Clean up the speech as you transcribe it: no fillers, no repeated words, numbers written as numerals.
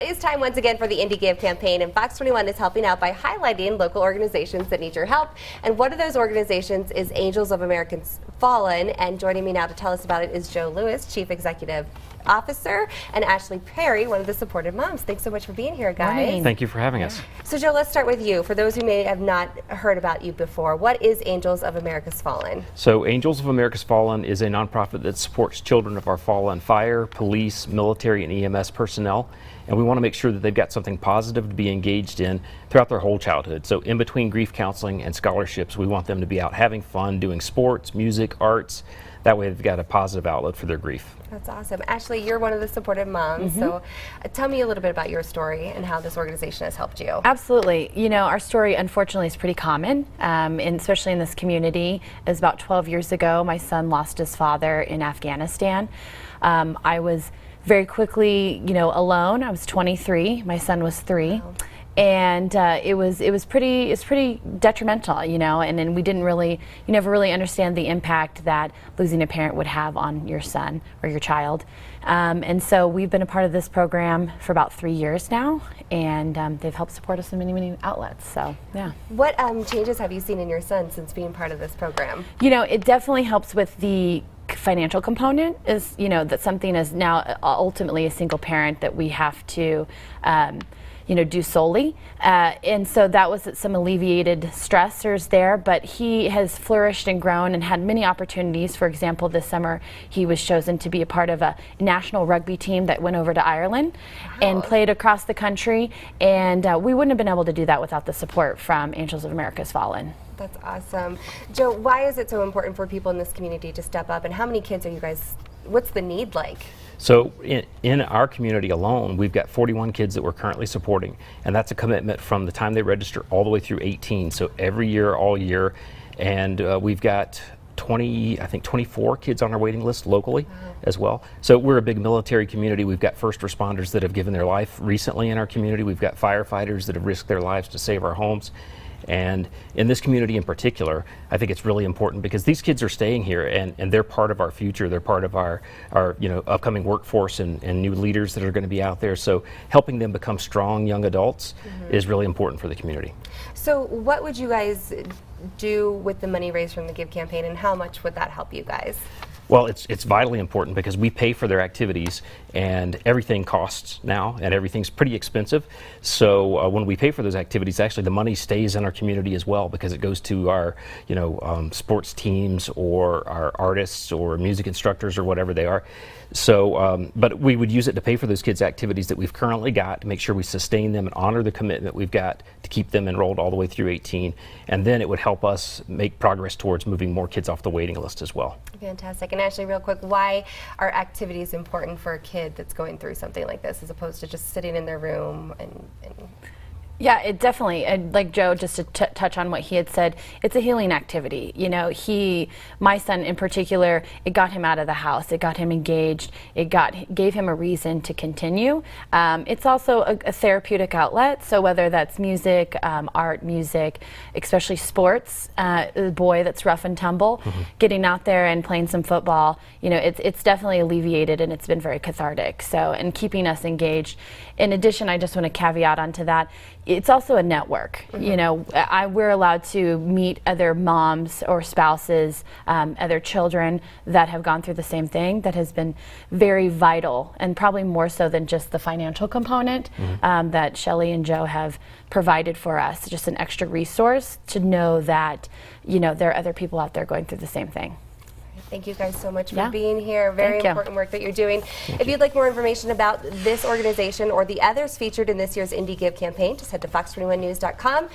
is time once again for the Indie Give campaign, and Fox 21 is helping out by highlighting local organizations that need your help. And one of those organizations is Angels of America's Fallen, and joining me now to tell us about it is Joe Lewis, Chief Executive Officer, and Ashley Perry, one of the supportive moms. Thanks so much for being here, guys. Morning. Thank you for having us. So Joe, let's start with you. For those who may have not heard about you before, what is Angels of America's Fallen? So Angels of America's Fallen is a nonprofit that supports children of our fallen fire, police, military, and EMS personnel. And we want to make sure that they've got something positive to be engaged in throughout their whole childhood. So in between grief counseling and scholarships, we want them to be out having fun, doing sports, music, arts. That way they've got a positive outlet for their grief. That's awesome. Ashley, you're one of the supportive moms, so tell me a little bit about your story and how this organization has helped you. Absolutely. You know, our story unfortunately is pretty common, and especially in this community. It was about 12 years ago, my son lost his father in Afghanistan. I was very quickly, alone. I was 23, my son was 3. Wow. And it's pretty detrimental, and then you never really understand the impact that losing a parent would have on your son or your child. And so we've been a part of this program for about 3 years now, and they've helped support us in many, many outlets, so yeah. What changes have you seen in your son since being part of this program? It definitely helps with the financial component. That something is now ultimately a single parent that we have to do solely. And so that was some alleviated stressors there, but he has flourished and grown and had many opportunities. For example, this summer he was chosen to be a part of a national rugby team that went over to Ireland and played across the country, and we wouldn't have been able to do that without the support from Angels of America's Fallen. That's awesome. Joe, why is it so important for people in this community to step up, and how many kids are you guys, what's the need like? So in our community alone, we've got 41 kids that we're currently supporting, and that's a commitment from the time they register all the way through 18. So every year, all year, and we've got 24 kids on our waiting list locally as well. So we're a big military community. We've got first responders that have given their life recently in our community. We've got firefighters that have risked their lives to save our homes. And in this community in particular, I think it's really important because these kids are staying here and they're part of our future. They're part of our upcoming workforce and new leaders that are going to be out there. So helping them become strong young adults is really important for the community. So what would you guys do with the money raised from the Give campaign, and how much would that help you guys? Well, it's vitally important because we pay for their activities, and everything costs now, and everything's pretty expensive. So when we pay for those activities, actually the money stays in our community as well because it goes to our sports teams or our artists or music instructors or whatever they are. So, but we would use it to pay for those kids' activities that we've currently got to make sure we sustain them and honor the commitment we've got to keep them enrolled all the way through 18. And then it would help us make progress towards moving more kids off the waiting list as well. Fantastic. And Ashley, real quick, why are activities important for a kid that's going through something like this as opposed to just sitting in their room and Yeah, it definitely, like Joe, just to touch on what he had said, it's a healing activity. My son in particular, it got him out of the house, it got him engaged, gave him a reason to continue. It's also a therapeutic outlet, so whether that's music, art, music, especially sports, a boy that's rough and tumble, getting out there and playing some football, it's definitely alleviated and it's been very cathartic. So, and keeping us engaged. In addition, I just want to caveat onto that, it's also a network. We're allowed to meet other moms or spouses, other children that have gone through the same thing. That has been very vital, and probably more so than just the financial component that Shelley and Joe have provided for us. Just an extra resource to know that there are other people out there going through the same thing. Thank you guys so much for being here. Very important work that you're doing. Thank if you'd like more information about this organization or the others featured in this year's Indie Give campaign, just head to fox21news.com.